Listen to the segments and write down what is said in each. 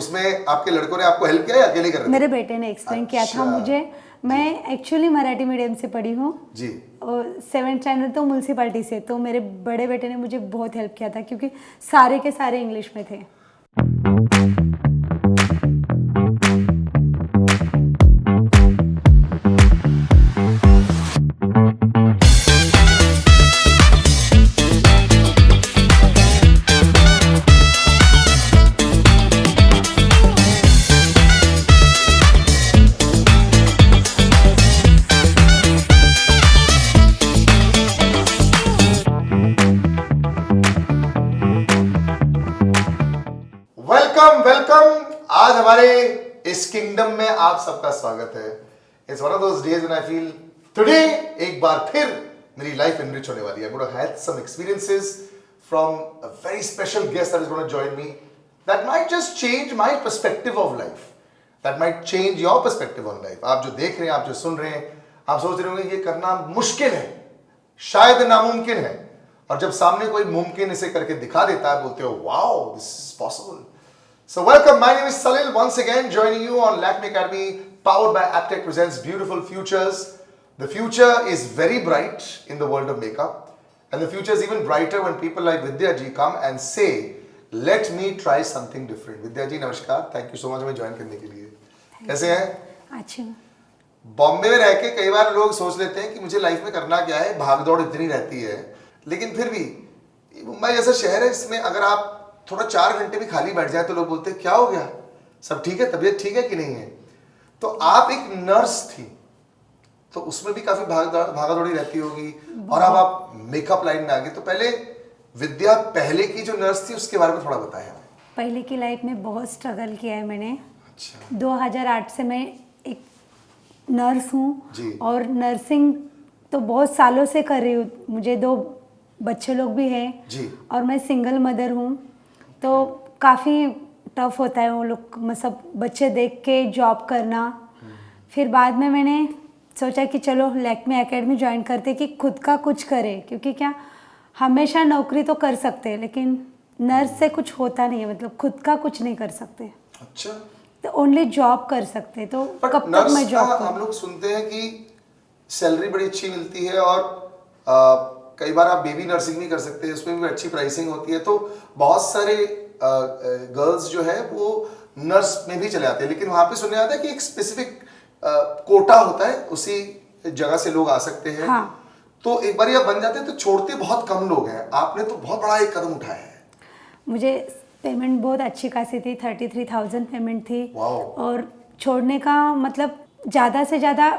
उसमें आपके लड़कों ने आपको हेल्प किया या अकेले कर रहे थे? मेरे बेटे ने एक्सप्लेन किया था मुझे। मैं एक्चुअली मराठी मीडियम से पढ़ी हूँ जी, और 7th स्टैंडर्ड तो म्यूनसिपालिटी से, तो मेरे बड़े बेटे ने मुझे बहुत हेल्प किया था क्योंकि सारे के सारे इंग्लिश में थे। Welcome welcome. आज हमारे इस किंगडम में आप सबका स्वागत है। It's one of those days when I feel today एक बार फिर मेरी लाइफ एनरिच होने वाली है। I am gonna have some experiences from a very special guest that is gonna join me that might just change my perspective of life, that might change your perspective on life. आप जो देख रहे हैं, आप जो सुन रहे हैं, आप सोच रहे होंगे ये करना मुश्किल है, शायद नामुमकिन है, और जब सामने कोई मुमकिन इसे करके दिखा देता है बोलते हो wow this is possible. So welcome, my name is Salil once again joining you on Lakme Academy powered by Aptech presents Beautiful Futures. The future is very bright in the world of makeup and the future is even brighter when people like Vidya ji come and say let me try something different. Vidya ji नमस्कार, thank you so much हमें join करने के लिए। कैसे हैं? अच्छा। बॉम्बे में रह के कई बार लोग सोच लेते हैं कि मुझे लाइफ में करना क्या है, भाग दौड़ इतनी रहती है, लेकिन फिर भी मुंबई जैसा शहर है, इसमें अगर आप थोड़ा 4 घंटे भी खाली बैठ जाए तो लोग बोलते हैं क्या हो गया, सब ठीक है, तबीयत ठीक है कि नहीं है। तो आप एक नर्स थी तो उसमें भी काफी भागा दौड़ी रहती होगी, और अब आप मेकअप लाइन में आ गए। तो पहले विद्या, पहले की जो नर्स थी उसके बारे में थोड़ा बताएं हमें। पहले की लाइफ में बहुत स्ट्रगल किया है मैंने। अच्छा। 2008 से मैं एक नर्स हूँ जी। और नर्सिंग तो बहुत सालों से कर रही हूँ। मुझे 2 बच्चे लोग भी हैं जी। और मैं सिंगल मदर हूँ, तो काफ़ी टफ होता है वो लोग, मतलब बच्चे देख के जॉब करना। फिर बाद में मैंने सोचा कि चलो लैक्मे एकेडमी ज्वाइन करते कि खुद का कुछ करें, क्योंकि क्या हमेशा नौकरी तो कर सकते हैं लेकिन नर्स से कुछ होता नहीं है, मतलब खुद का कुछ नहीं कर सकते। अच्छा। तो ओनली जॉब कर सकते, तो कब तक मैं जॉब करूं? हम लोग सुनते हैं कि सैलरी बड़ी अच्छी मिलती है और कई बार आप बेबी नर्सिंग भी कर सकते हैं, उसमें भी अच्छी प्राइसिंग होती है। तो बहुत सारे गर्ल्स जो है वो नर्स में भी चले आते हैं, लेकिन वहाँ पे सुनने आता है कि एक स्पेसिफिक कोटा होता है, उसी जगह से लोग आ सकते हैं। हाँ। तो एक बार आप बन जाते हैं तो छोड़ते बहुत कम लोग हैं। आपने तो बहुत बड़ा एक कदम उठाया है। मुझे पेमेंट बहुत अच्छी खासी थी, 33,000 पेमेंट थी। वाओ। और छोड़ने का मतलब ज़्यादा से ज़्यादा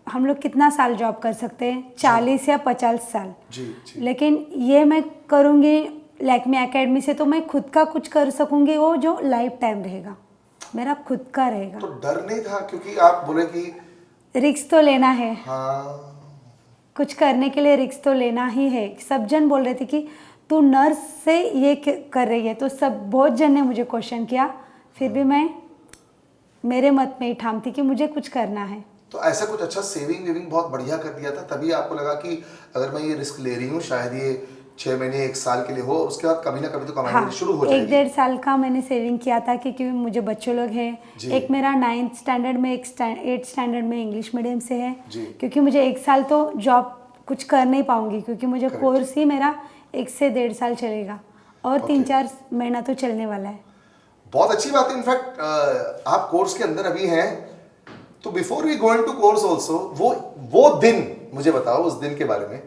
हम लोग कितना साल जॉब कर सकते हैं, 40 या 50 साल। जी, जी। लेकिन ये मैं करूँगी लैक्मे एकेडमी से तो मैं खुद का कुछ कर सकूँगी, वो जो लाइफ टाइम रहेगा, मेरा खुद का रहेगा। तो डर नहीं था क्योंकि आप बोले कि रिस्क तो लेना है। हाँ, कुछ करने के लिए रिस्क तो लेना ही है। सब जन बोल रहे थे कि तू नर्स से ये कर रही है, तो सब बहुत जन ने मुझे क्वेश्चन किया, फिर भी मैं मेरे मत में ही ठाम थी कि मुझे कुछ करना है। तो ऐसा कुछ अच्छा सेविंग वेविंग बहुत बढ़िया कर दिया था, तभी आपको लगा कि अगर मैं ये रिस्क ले रही हूँ शायद ये 6 महीने 1 साल के लिए हो, उसके बाद कभी ना कभी तो कमाई शुरू हो जाएगी। 1-1.5 साल का मैंने सेविंग किया था क्योंकि मुझे बच्चे लोग हैं। एक मेरा 9th स्टैंडर्ड में, एक 8th स्टैंडर्ड में इंग्लिश मीडियम से है, क्योंकि मुझे 1 साल तो जॉब कुछ कर नहीं पाऊंगी, क्योंकि मुझे कोर्स ही मेरा 1 से 1.5 साल चलेगा और 3-4 महीना तो चलने वाला है। बहुत अच्छी बात है। इनफैक्ट आप कोर्स के अंदर अभी हैं, तो before we go into course also, वो दिन मुझे बताओ, उस दिन के बारे में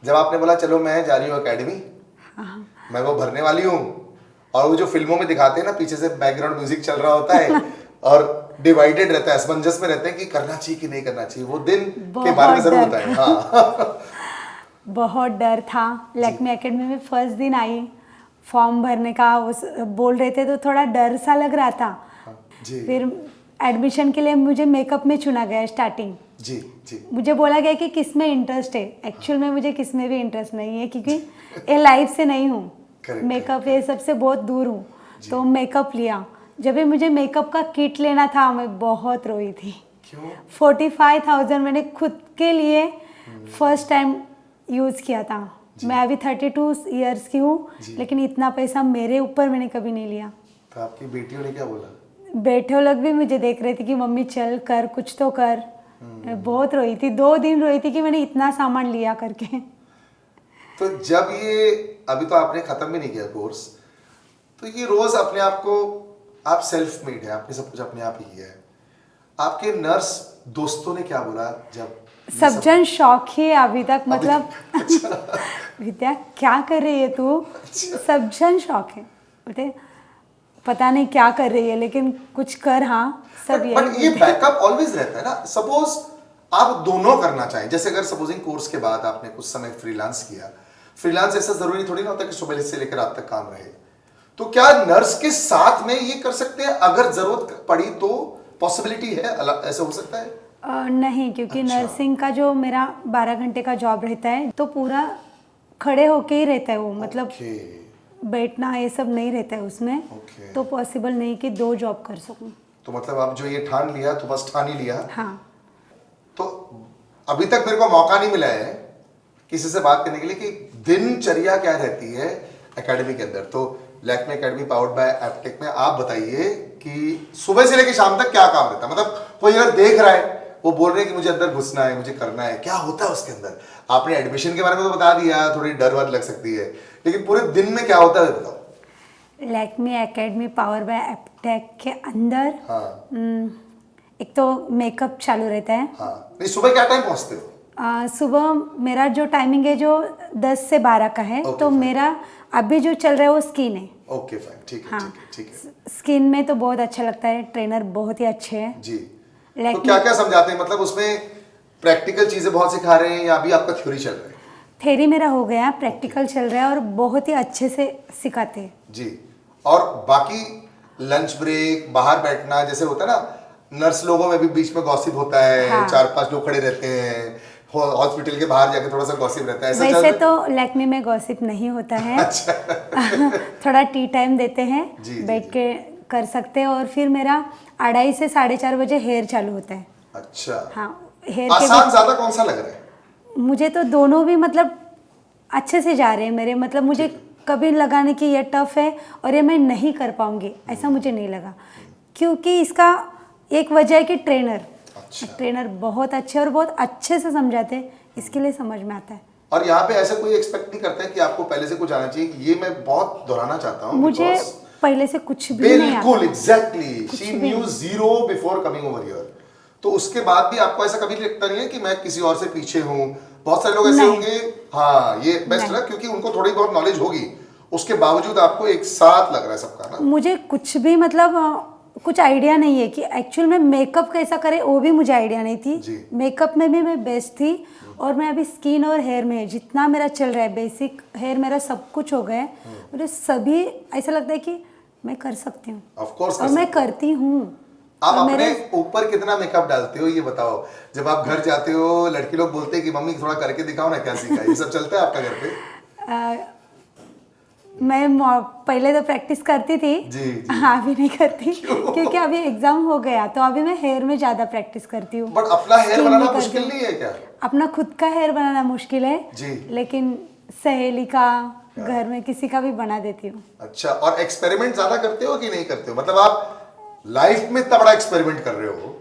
जब आपने बोला चलो मैं जा रही हूँ एकेडमी, मैं वो भरने वाली हूँ, और वो जो फिल्मों में दिखाते हैं ना, पीछे से बैकग्राउंड म्यूजिक चल रहा होता है और डिवाइडेड रहता है, असमंजस में रहते हैं कि करना चाहिए कि नहीं करना चाहिए, वो दिन के बारे में जरूर बताएं। हाँ। बहुत डर था। लैक्मे एकेडमी में फर्स्ट दिन आई, फॉर्म भरने का बोल रहे थे तो थोड़ा डर सा लग रहा था। जी। फिर एडमिशन के लिए मुझे मेकअप में चुना गया स्टार्टिंग। जी जी। मुझे बोला गया कि किस में इंटरेस्ट है। एक्चुअल में मुझे किस में भी इंटरेस्ट नहीं है, क्योंकि ये लाइफ से नहीं हूँ, मेकअप ये सबसे बहुत दूर हूँ। तो मेकअप लिया। जब भी मुझे मेकअप का किट लेना था मैं बहुत रोई थी। क्यों? 45,000 मैंने खुद के लिए फर्स्ट टाइम यूज़ किया था। मैं अभी 32 इयर्स की हूँ, लेकिन इतना पैसा मेरे ऊपर मैंने कभी नहीं लिया। तो आपकी बेटियों ने क्या बोला? बेटे लोग भी मुझे देख रहे थे कि मम्मी चल कर, कुछ तो कर। मैं बहुत रोई थी, 2 दिन रोई थी कि मैंने इतना सामान लिया करके। तो जब ये, अभी तो आपने खत्म भी नहीं किया कोर्स, तो ये रोज अपने आप को, आप सेल्फ मेड है, आपने सब कुछ अपने आप ही किया है, आपके नर्स दोस्तों ने क्या बोला जब ये सब जन शौक ही है अभी तक, मतलब अच्छा। विद्या क्या कर रही है तू, सब जन शौक है, बोलते पता नहीं क्या कर रही है लेकिन कुछ कर। हाँ, सब बट यही ये बोलते हैं। बैकअप ऑलवेज रहता है ना। सपोज आप दोनों करना चाहें, जैसे अगर सपोजिंग कोर्स के बाद आपने कुछ समय फ्रीलांस किया, फ्रीलांस ऐसा जरूरी थोड़ी ना होता कि सुबह से लेकर रात तक काम रहे, तो क्या नर्स के साथ में ये कर सकते हैं? अगर जरूरत पड़ी तो पॉसिबिलिटी है, ऐसा हो सकता है? नहीं, क्योंकि अच्छा। नर्सिंग का जो मेरा 12 घंटे का जॉब रहता है तो पूरा खड़े होके ही रहता है वो, मतलब ओके। बैठना ये सब नहीं रहता है उसमें। ओके। तो पॉसिबल नहीं कि 2 जॉब कर सकूं। तो मतलब आप जो ये ठान लिया तो बस ठान ही लिया। हाँ, तो अभी तक मेरे को मौका नहीं मिला है किसी से बात करने के लिए कि दिनचर्या क्या रहती है एकेडमी के अंदर। तो Lakme academy powered by Aptech में आप बताइए कि सुबह से लेकर शाम तक क्या काम रहता है? मतलब कोई अगर देख रहा है, वो बोल रहे हैं कि मुझे अंदर घुसना है, मुझे करना है, क्या होता है उसके अंदर? आपने एडमिशन के बारे में तो बता दिया, थोड़ी डर वर लग सकती है, लेकिन पूरे दिन में क्या होता है बताओ। Lakme academy power bye Aptech के अंदर हाँ। एक तो मेकअप चालू रहता है। हाँ, नहीं सुबह क्या टाइम पहुंचते हो? सुबह मेरा जो टाइमिंग है जो 10 से 12 का है। Okay, तो fine. मेरा अभी जो चल रहा है वो स्किन है। ओके फाइन, ठीक है, हाँ, ठीक है, ठीक है स्किन में तो बहुत अच्छा लगता है, ट्रेनर बहुत ही अच्छे हैं। जी। तो Like क्या क्या समझाते हैं? मतलब उसमें प्रैक्टिकल चीजें बहुत सिखा रहे हैं या अभी आपका थ्योरी चल रहा है? थेरी मेरा हो गया, प्रैक्टिकल चल रहा है और बहुत ही अच्छे से सिखाते हैं। जी। और बाकी लंच ब्रेक, बाहर बैठना, जैसे होता है ना नर्स लोगों में भी बीच में गॉसिप होता है। हाँ। 4-5 लोग खड़े रहते हैं, हॉस्पिटल के बाहर जाके थोड़ा सा गॉसिप रहता है, ऐसा चल वैसे रहा है? तो लैक्मे में गॉसिप नहीं होता है। अच्छा। थोड़ा टी टाइम देते हैं, जी, जी, बैठ जी। के कर सकते हैं। और फिर मेरा 2:30 से 4:30 बजे हेयर चालू होता है। अच्छा। हाँ, हेयर के आसान ज्यादा कौन सा लग रहा है? मुझे तो दोनों भी मतलब अच्छे से जा रहे हैं मेरे, मतलब मुझे कभी लगा नहीं कि ये टफ है और ये मैं नहीं कर पाऊंगी, ऐसा मुझे नहीं लगा। क्योंकि इसका एक वजह है कि अच्छा। ट्रेनर बहुत अच्छे और बहुत अच्छे से समझाते हैं, इसके लिए समझ में आता है। और यहाँ पे ऐसा कोई एक्सपेक्ट नहीं करता है कि आपको पहले से कुछ आना चाहिए? ये मैं बहुत दोहराना चाहता हूँ मुझे because पहले से कुछ भी नहीं आता। बिल्कुल एग्जैक्टली, कुछ शी भी न्यू नहीं। Zero before coming over here. तो उसके बाद भी आपको ऐसा कभी लगता नहीं है कि मैं किसी और से पीछे हूँ? बहुत सारे लोग ऐसे नहीं। होंगे, हाँ ये बेस्ट नहीं। है क्योंकि उनको थोड़ी बहुत नॉलेज होगी, उसके बावजूद आपको एक साथ लग रहा है सबका ना। मुझे कुछ भी मतलब कुछ आइडिया नहीं है कि एक्चुअल में मेकअप कैसा करे, वो भी मुझे आइडिया नहीं जी। थी। मेकअप में भी मैं बेस्ट थी और मैं अभी स्किन और हेयर में जितना मेरा चल रहा है, बेसिक हेयर मेरा सब कुछ हो गया है। मुझे सभी ऐसा लगता है कि मैं कर सकती हूँ ऑफ कोर्स और मैं करती हूँ। आप और अपने मेरे ऊपर कितना मेकअप डालते हो ये बताओ? जब आप घर जाते हो लड़की लोग बोलते हैं कि मम्मी थोड़ा करके दिखाओ ना क्या सीखा, ये सब चलता है आपका घर पे? मैं पहले तो प्रैक्टिस करती थी। जी, जी। हाँ, अभी नहीं करती क्यों? क्योंकि अभी एग्जाम हो गया तो अभी मैं हेयर में ज़्यादा प्रैक्टिस करती हूँ। बट अपना हेयर Skin बनाना में करती मुश्किल हूँ। नहीं है क्या? अपना खुद का हेयर बनाना मुश्किल है जी। लेकिन सहेली का, घर में किसी का भी बना देती हूँ। अच्छा, और एक्सपेरिमेंट ज्यादा करते हो कि नहीं करते हो? मतलब आप लाइफ में इतना बड़ा एक्सपेरिमेंट कर रहे हो,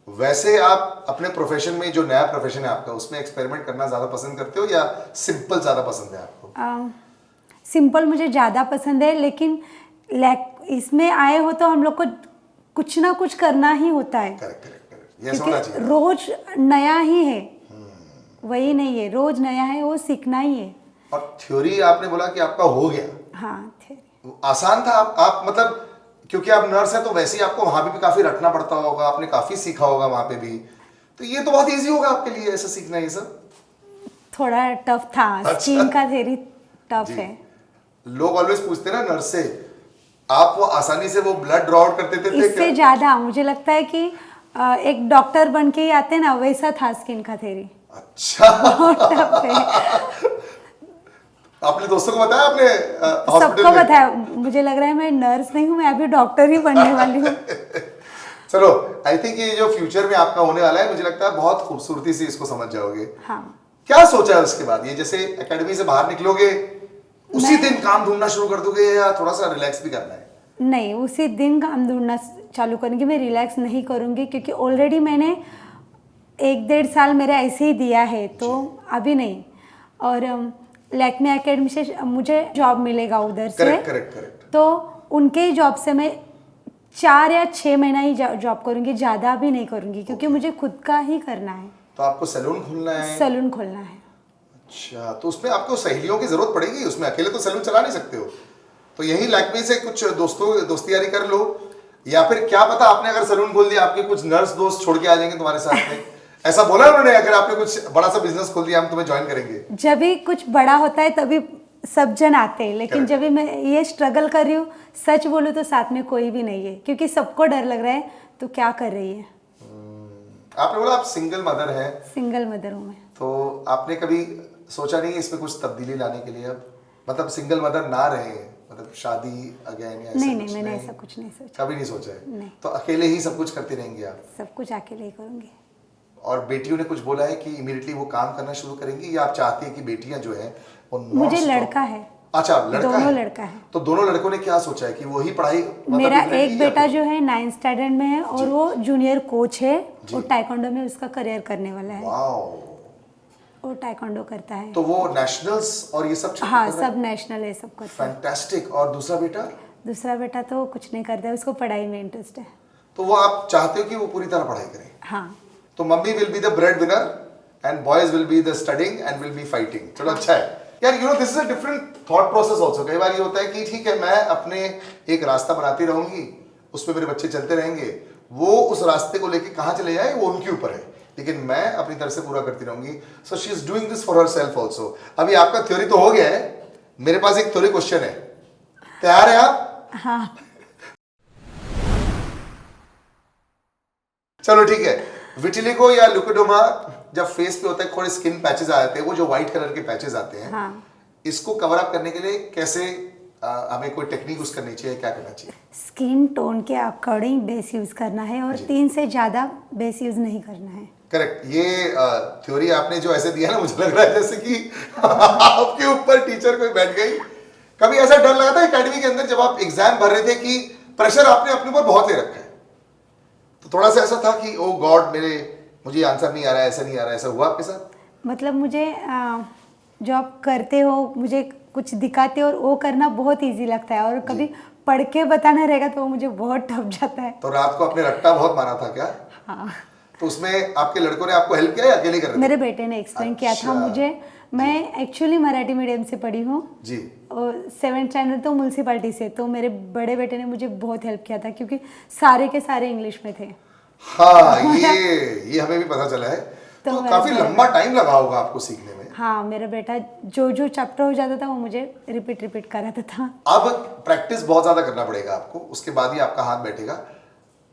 वैसे आप अपने प्रोफेशन में, जो नया प्रोफेशन है आपका, उसमें एक्सपेरिमेंट करना ज्यादा पसंद करते हो या सिंपल ज्यादा पसंद है आपको? सिंपल मुझे ज़्यादा पसंद है, लेकिन इसमें आए हो तो हम लोग को कुछ ना कुछ करना ही होता है। करेक्ट करेक्ट करेक्ट, ये होना क्योंकि चाहिए। रोज नया ही है, वही नहीं है, रोज नया है, वो सीखना ही है। और थ्योरी आपने बोला कि आपका हो गया, हाँ, थे। आसान था? आप मतलब क्योंकि आप नर्स है तो वैसे ही आपको वहां पे भी काफी रटना पड़ता होगा, आपने काफी सीखा होगा वहां पे भी, तो ये तो बहुत इजी होगा आपके लिए ऐसा सीखना ये सब? थोड़ा टफ था। अच्छा। स्किन का थेरी टफ जी। है। लोग ऑलवेज पूछते हैं ना नर्स से, आप वो आसानी से वो ब्लड ड्रॉ आउट करते थे इससे क्या? ज्यादा मुझे लगता है कि एक डॉक्टर बन के ही आते ना, वैसा था स्किन का थेरी। अच्छा। बहुत टफ है। आपने दोस्तों को बताया? आपने हॉस्पिटल सबको में? बताया। मुझे लग रहा है मैं नर्स नहीं हूँ, मैं अभी डॉक्टर ही बनने वाली हूँ। चलो, आई थिंक ये जो फ्यूचर में आपका होने वाला है, मुझे लगता है बहुत खूबसूरती से इसको समझ जाओगे। हाँ, क्या सोचा है उसके बाद? ये जैसे एकेडमी से बाहर निकलोगे उसी दिन काम ढूंढना शुरू कर दोगे या थोड़ा सा रिलैक्स भी करना है? नहीं, उसी दिन काम ढूंढना चालू करूँगी, मैं रिलैक्स नहीं करूँगी क्योंकि ऑलरेडी मैंने 1-1.5 साल मेरा ऐसे ही दिया है, तो अभी नहीं। और लैक्मे एकेडमी से मुझे जॉब मिलेगा उधर से, करेक्ट करेक्ट करेक्ट। तो उनके ही जॉब से मैं 4 या 6 महीना ही जॉब करूँगी, ज़्यादा भी नहीं करूँगी क्योंकि मुझे खुद का ही करना है। तो आपको सैलून खोलना है? सैलून खोलना है। अच्छा, तो उसमें आपको सहेलियों की जरूरत पड़ेगी, उसमें अकेले तो सैलून चला नहीं सकते हो, तो यही लैक्मे से कुछ दोस्ती यारी कर लो, या फिर क्या पता आपने अगर सैलून खोल दिया आपके कुछ नर्स दोस्त छोड़ के आ जाएंगे तुम्हारे साथ में। ऐसा बोला उन्होंने, अगर आपने कुछ बड़ा सा बिजनेस खोल दिया हम तुम्हें ज्वाइन करेंगे। जब भी कुछ बड़ा होता है तभी सब जन आते हैं, लेकिन जब भी मैं ये स्ट्रगल कर रही हूँ, सच बोलूँ तो साथ में कोई भी नहीं है क्योंकि सबको डर लग रहा है तो क्या कर रही है। आपने बोला आप सिंगल मदर हैं, सिंगल मदर हूँ मैं। तो आपने कभी सोचा नहीं इसमें कुछ तब्दीली लाने के लिए, अब मतलब सिंगल मदर ना रहे, मतलब शादी अगेन या ऐसा नहीं कुछ मैंने ऐसा कुछ नहीं सोचा। कभी नहीं सोचा है? नहीं। तो अकेले ही सब कुछ करती रहेंगी आप? सब कुछ अकेले ही करूँगी। और बेटियों ने कुछ बोला है कि इमीडिएटली वो काम करना शुरू करेंगी, या आप चाहती है कि बेटियां जो है वो मुझे non-stop- लड़का है। अच्छा, लड़का दोनों है? लड़का है। तो दोनों लड़कों ने क्या सोचा है कि वही पढ़ाई मतलब मेरा इमीडिएटली एक या बेटा फिर- जो है 9th स्टैंडर्ड में है और वो जूनियर कोच है और टाइकोंडो में उसका करियर करने वाला है। वाओ, वो टाइकोंडो करता है। तो वो नेशनल्स और ये सब हाँ, सब नेशनल है, सब करता है। फैंटास्टिक। और दूसरा बेटा? दूसरा बेटा तो कुछ नहीं करता है, उसको पढ़ाई में इंटरेस्ट है। तो वो आप चाहते हो कि वो पूरी तरह पढ़ाई करे? हाँ। तो mummy will be the bread winner and boys will be the studying and will be fighting. चलो अच्छा है यार, you know this is a different thought process also. कई बार ये होता है कि ठीक है मैं अपने एक रास्ता बनाती रहूंगी, उसमें मेरे बच्चे चलते रहेंगे, वो उस रास्ते को लेके कहाँ चले जाए वो उनके ऊपर है, लेकिन मैं अपनी तरफ से पूरा करती रहूंगी। So she is doing this for herself also. अभी आपका थ्योरी तो हो गया है, मेरे पास एक थ्योरी क्वेश्चन है, तैयार है आप? हाँ। चलो ठीक है। विटिलिगो या लुकोडोमा जब फेस पे होता है, थोड़े स्किन पैचेस आ जाते हैं, वो जो व्हाइट कलर के पैचेस आते हैं, हाँ। इसको कवर अप करने के लिए कैसे हमें कोई टेक्निक यूज करनी चाहिए, क्या करना चाहिए? स्किन टोन के अकॉर्डिंग बेस यूज करना है और 3 से ज़्यादा बेस यूज नहीं करना है। करेक्ट। ये थ्योरी आपने जो ऐसे दिया ना, मुझे लग रहा है जैसे कि आपके ऊपर टीचर कोई बैठ गई। कभी ऐसा डर लगा था एकेडमी के अंदर जब आप एग्जाम भर रहे थे कि प्रेशर आपने अपने ऊपर बहुत ले रखा है, तो थोड़ा सा ऐसा था कि ओ गॉड मुझे आंसर नहीं आ रहा है, ऐसा नहीं आ रहा है, ऐसा हुआ आपके साथ? मतलब मुझे जॉब करते हो, मुझे कुछ दिखाते हो और वो करना बहुत इजी लगता है, और कभी पढ़ के बताना रहेगा तो वो मुझे बहुत टफ जाता है। तो रात को आपने रट्टा बहुत मारा था क्या? हाँ। तो उसमें आपके लड़कों ने आपको हेल्प किया या अकेले कर रहे थे? मेरे बेटे ने एक्सप्लेन किया था मुझे। मैं एक्चुअली मराठी मीडियम से पढ़ी हूँ जी, और 7th स्टैंडर्ड तो म्यूनसिपालिटी से, तो मेरे बड़े बेटे ने मुझे बहुत हेल्प किया था क्योंकि सारे के सारे इंग्लिश में थे। हाँ ये हमें भी पता चला है। तो काफी लंबा टाइम लगा होगा आपको सीखने में। हाँ, मेरा बेटा जो चैप्टर हो जाता था वो मुझे रिपीट कराता था। अब प्रैक्टिस बहुत ज्यादा करना पड़ेगा आपको, उसके बाद ही आपका हाथ बैठेगा।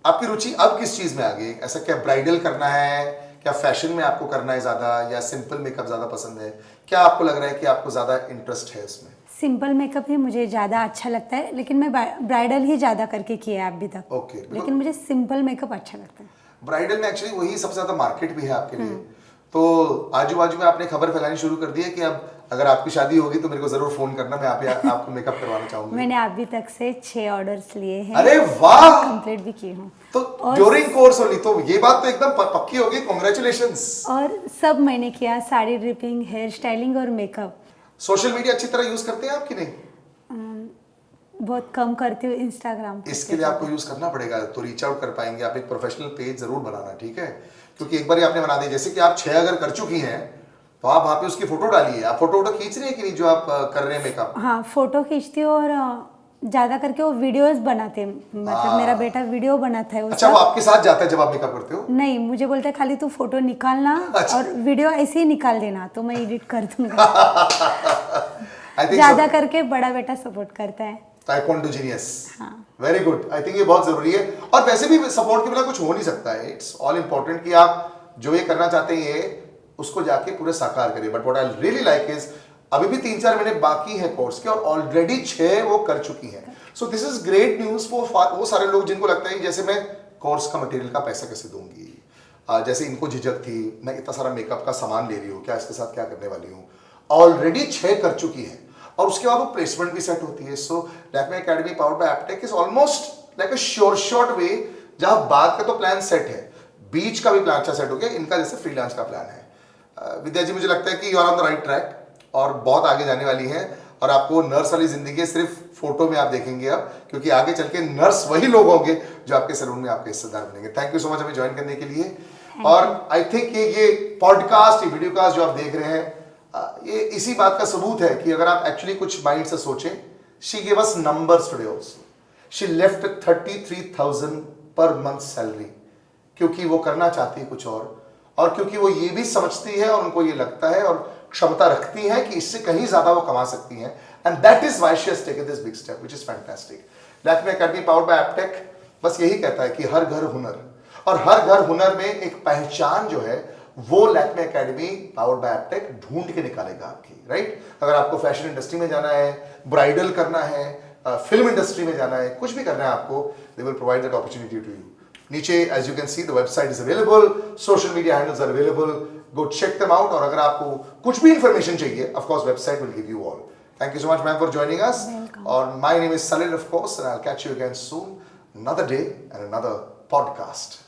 आपकी रुचि अब किस चीज में आ गई? ऐसा क्या ब्राइडल करना है, क्या फैशन में आपको करना है ज्यादा, या सिंपल मेकअप ज्यादा पसंद है? क्या आपको लग रहा है कि आपको ज्यादा इंटरेस्ट है इसमें? सिंपल मेकअप ही मुझे ज़्यादा अच्छा लगता है, लेकिन मैं ब्राइडल ही ज़्यादा करके किया है अभी तक। ओके। लेकिन मुझे सिंपल मेकअप अच्छा लगता है। ब्राइडल में एक्चुअली वही सबसे ज्यादा मार्केट भी है आपके लिए। तो आजू बाजू में आपने खबर फैलानी शुरू कर दी है कि अब अगर आपकी शादी होगी तो मेरे को जरूर फोन करना, मैं आपको मेकअप करवाना चाहूंगी। मैंने अभी तक से 6 ऑर्डर्स लिए हैं। अरे वाह! कंप्लीट भी किए हूँ। तो ड्यूरिंग कोर्स ओनली, तो ये बात तो एकदम पक्की होगी। कांग्रेचुलेशंस। और सब मैंने किया, साड़ी ड्रिपिंग, हेयर स्टाइलिंग और मेकअप। सोशल मीडिया अच्छी तरह यूज करते हैं आप कि नहीं? बहुत कम करती हूँ इंस्टाग्राम। इसके लिए आपको यूज करना पड़ेगा, तो रीच आउट कर पाएंगे आप। एक प्रोफेशनल पेज जरूर बनाना, ठीक है? क्योंकि एक बार आपने बना दिया, जैसे कि आप 6 अगर कर चुकी हैं तो आप वहाँ पे उसकी फोटो डालिए। आप फोटो खींच रही है कि नहीं जो आप कर रहे हैं मेकअप? हाँ, फोटो खींचती हूँ और ज़्यादा करके वो वीडियोस बनाते हैं। मतलब मेरा बेटा वीडियो बनाता है। अच्छा, वो आपके साथ जाता है जब आप मेकअप करते हो? नहीं, मुझे बोलता है खाली तू फोटो निकालना और वीडियो ऐसे ही निकाल देना, तो मैं एडिट कर दूंगा। ज़्यादा करके बड़ा बेटा सपोर्ट करता है। Taekwondo genius. हाँ। Very good. आई थिंक ये बहुत जरूरी है, और वैसे भी सपोर्ट के बिना कुछ हो नहीं सकता है। इट्स ऑल इम्पोर्टेंट कि आप जो ये करना चाहते हैं ये उसको जाके पूरे साकार करिए। But what I really like is अभी भी 3-4 महीने बाकी है कोर्स के और ऑलरेडी 6 वो कर चुकी हैं। So this is great news for वो सारे लोग जिनको लगता है जैसे मैं कोर्स का मटेरियल का पैसा कैसे दूंगी, जैसे इनको झिझक थी, मैं इतना सारा मेकअप का सामान ले रही हूँ, क्या इसके साथ क्या करने वाली हूँ। ऑलरेडी 6 कर चुकी है और उसके बाद वो प्लेसमेंट भी सेट होती है. So Lakme academy powered by Aptech is almost like a sure shot way, जहां बाद का तो प्लान सेट है, बीच का भी प्लान अच्छा सेट हो गया, इनका जैसे फ्रीलांस का प्लान है. विद्या जी, मुझे लगता है कि you are on the right track और बहुत आगे जाने वाली है, और आपको नर्स वाली जिंदगी सिर्फ फोटो में आप देखेंगे अब, क्योंकि आगे चल के नर्स वही लोग होंगे जो आपके सैलून में आपके हिस्सेदार बनेंगे. थैंक यू सो मच हमें ज्वाइन करने के लिए. और आई थिंक ये पॉडकास्ट, ये वीडियो कास्ट जो आप देख रहे हैं, ये इसी बात का सबूत है कि अगर आप एक्चुअली कुछ माइंड से सोचें. She give us numbers today also. She left 33,000 per month salary, क्योंकि वो करना चाहती है कुछ और क्योंकि वो ये भी समझती है और उनको ये लगता है और क्षमता रखती है कि इससे कहीं ज्यादा वो कमा सकती हैं. And that is why she has taken this big step, which is fantastic. Lakme academy powered by Aptech बस यही कहता है कि हर घर हुनर, और हर घर हुनर में एक पहचान जो है वो Lakme academy powered by Aptech ढूंढ के निकालेगा आपकी. राइट? अगर आपको फैशन इंडस्ट्री में जाना है, ब्राइडल करना है, फिल्म इंडस्ट्री में जाना है, कुछ भी करना है आपको, they will provide that opportunity to you. नीचे as you can see the website is available, social media handles are available, go check them out. और अगर आपको कुछ भी इंफॉर्मेशन चाहिए, of course website will give you all. Thank you so much, ma'am, for joining us. Welcome. Or my name is Salil, of course, and I'll catch you again soon. Another day and another podcast.